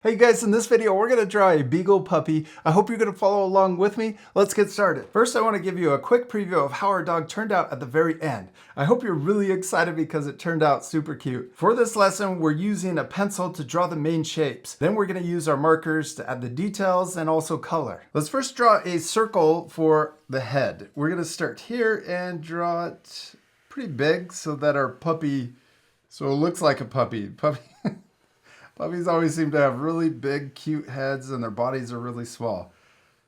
Hey guys, in this video we're going to draw a Beagle puppy. I hope you're going to follow along with me. Let's get started. First I want to give you a quick preview of how our dog turned out at the very end. I hope you're really excited because it turned out super cute. For this lesson we're using a pencil to draw the main shapes. Then we're going to use our markers to add the details and also color. Let's first draw a circle for the head. We're going to start here and draw it pretty big so that our puppy, so it looks like a puppy. Puppies always seem to have really big, cute heads and their bodies are really small.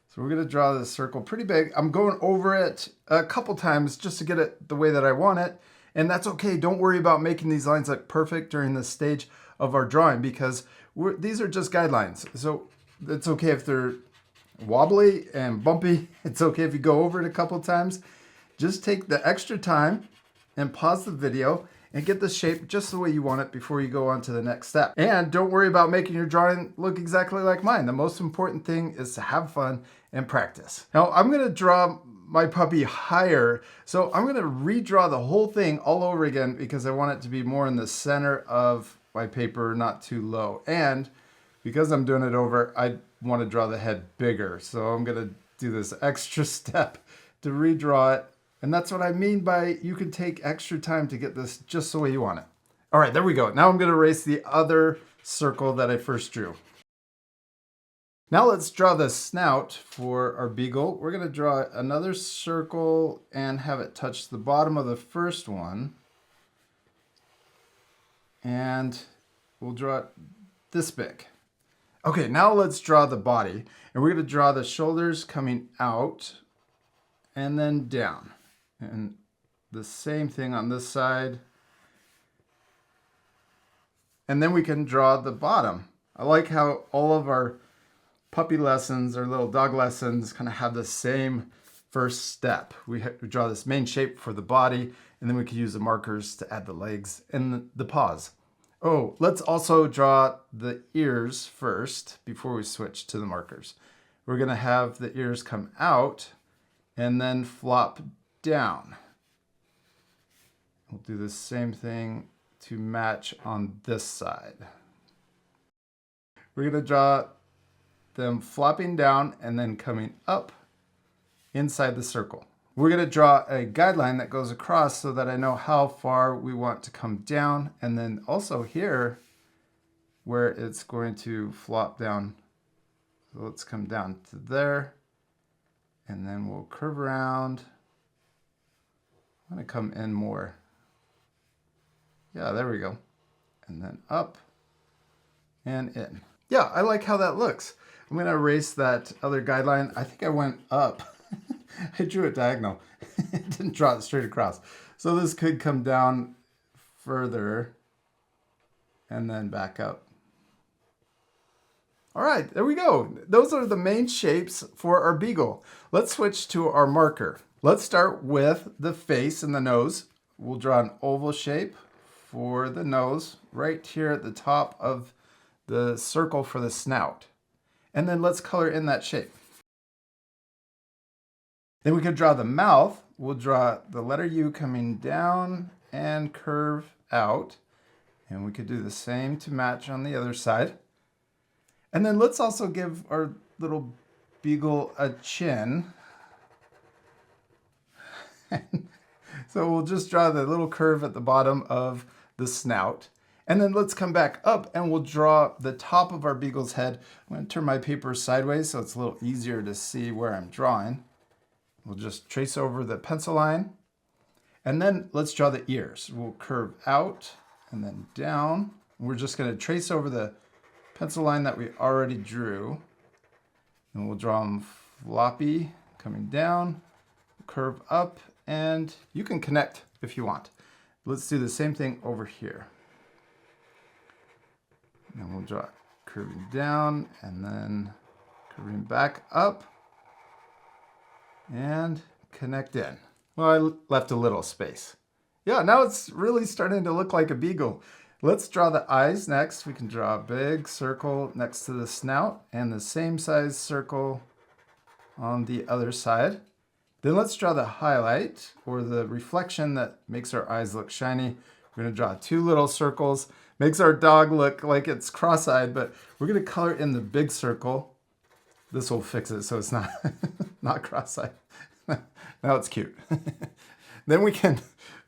So we're going to draw this circle pretty big. I'm going over it a couple times just to get it the way that I want it. And that's okay. Don't worry about making these lines look perfect during this stage of our drawing because these are just guidelines. So it's okay if they're wobbly and bumpy. It's okay if you go over it a couple times. Just take the extra time and pause the video and get the shape just the way you want it before you go on to the next step. And don't worry about making your drawing look exactly like mine. The most important thing is to have fun and practice. Now I'm gonna draw my puppy higher, so I'm gonna redraw the whole thing all over again because I want it to be more in the center of my paper, not too low. And because I'm doing it over, I wanna draw the head bigger. So I'm gonna do this extra step to redraw it. And that's what I mean by you can take extra time to get this just the way you want it. All right, there we go. Now I'm going to erase the other circle that I first drew. Now let's draw the snout for our beagle. We're going to draw another circle and have it touch the bottom of the first one. And we'll draw it this big. Okay, now let's draw the body. And we're going to draw the shoulders coming out and then down. And the same thing on this side. And then we can draw the bottom. I like how all of our puppy lessons or little dog lessons kind of have the same first step. We draw this main shape for the body, and then we can use the markers to add the legs and the paws. Oh, let's also draw the ears first before we switch to the markers. We're going to have the ears come out and then flop down. We'll do the same thing to match on this side. We're going to draw them flopping down and then coming up inside the circle. We're going to draw a guideline that goes across so that I know how far we want to come down, and then also here where it's going to flop down. So let's come down to there. And then we'll curve around. I'm going to come in more. Yeah, there we go. And then up and in. Yeah, I like how that looks. I'm going to erase that other guideline. I think I went up. I drew it diagonal. It didn't draw it straight across. So this could come down further and then back up. All right, there we go. Those are the main shapes for our beagle. Let's switch to our marker. Let's start with the face and the nose. We'll draw an oval shape for the nose right here at the top of the circle for the snout. And then let's color in that shape. Then we can draw the mouth. We'll draw the letter U coming down and curve out. And we could do the same to match on the other side. And then let's also give our little beagle a chin. So we'll just draw the little curve at the bottom of the snout. And then let's come back up and we'll draw the top of our beagle's head. I'm going to turn my paper sideways so it's a little easier to see where I'm drawing. We'll just trace over the pencil line. And then let's draw the ears. We'll curve out and then down. We're just going to trace over the pencil line that we already drew. And we'll draw them floppy, coming down, curve up, and you can connect if you want. Let's do the same thing over here. And we'll draw curving down and then curving back up and connect in. Well, I left a little space. Yeah, now it's really starting to look like a beagle. Let's draw the eyes next. We can draw a big circle next to the snout and the same size circle on the other side. Then let's draw the highlight or the reflection that makes our eyes look shiny. We're going to draw two little circles. Makes our dog look like it's cross-eyed, but we're gonna color in the big circle. This will fix it so it's not, not cross-eyed. Now it's cute. Then we can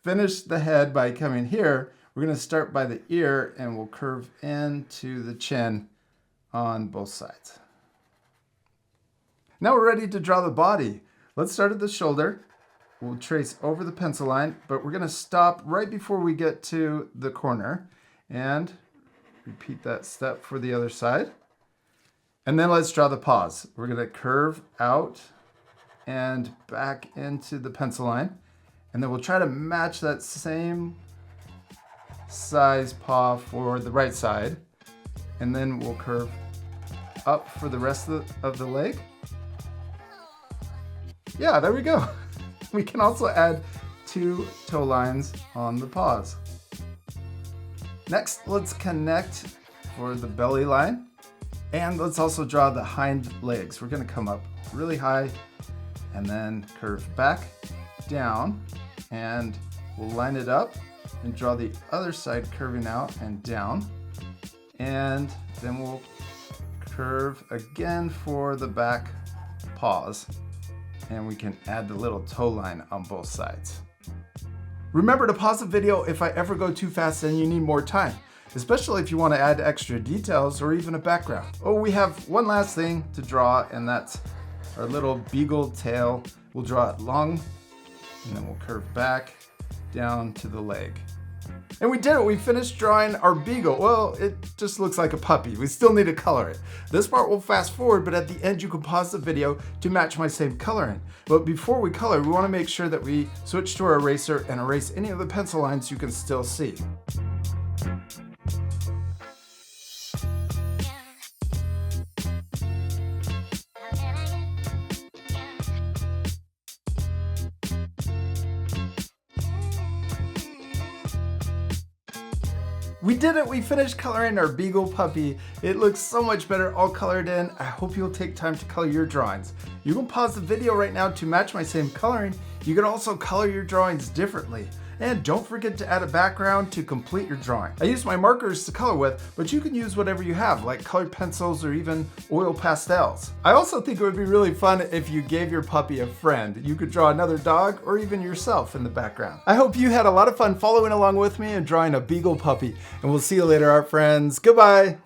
finish the head by coming here. We're gonna start by the ear and we'll curve into the chin on both sides. Now we're ready to draw the body. Let's start at the shoulder. We'll trace over the pencil line, but we're gonna stop right before we get to the corner and repeat that step for the other side. And then let's draw the paws. We're gonna curve out and back into the pencil line. And then we'll try to match that same size paw for the right side. And then we'll curve up for the rest of the leg. Yeah, there we go. We can also add 2 toe lines on the paws. Next, let's connect for the belly line. And let's also draw the hind legs. We're gonna come up really high and then curve back down, and we'll line it up and draw the other side curving out and down. And then we'll curve again for the back paws, and we can add the little toe line on both sides. Remember to pause the video if I ever go too fast and you need more time, especially if you want to add extra details or even a background. Oh, we have one last thing to draw, and that's our little beagle tail. We'll draw it long, and then we'll curve back down to the leg. And we did it, we finished drawing our beagle. Well, it just looks like a puppy. We still need to color it. This part will fast forward, but at the end you can pause the video to match my same coloring. But before we color, we want to make sure that we switch to our eraser and erase any of the pencil lines you can still see. We did it, we finished coloring our beagle puppy. It looks so much better all colored in. I hope you'll take time to color your drawings. You can pause the video right now to match my same coloring. You can also color your drawings differently. And don't forget to add a background to complete your drawing. I use my markers to color with, but you can use whatever you have, like colored pencils or even oil pastels. I also think it would be really fun if you gave your puppy a friend. You could draw another dog or even yourself in the background. I hope you had a lot of fun following along with me and drawing a beagle puppy. And we'll see you later, art friends. Goodbye.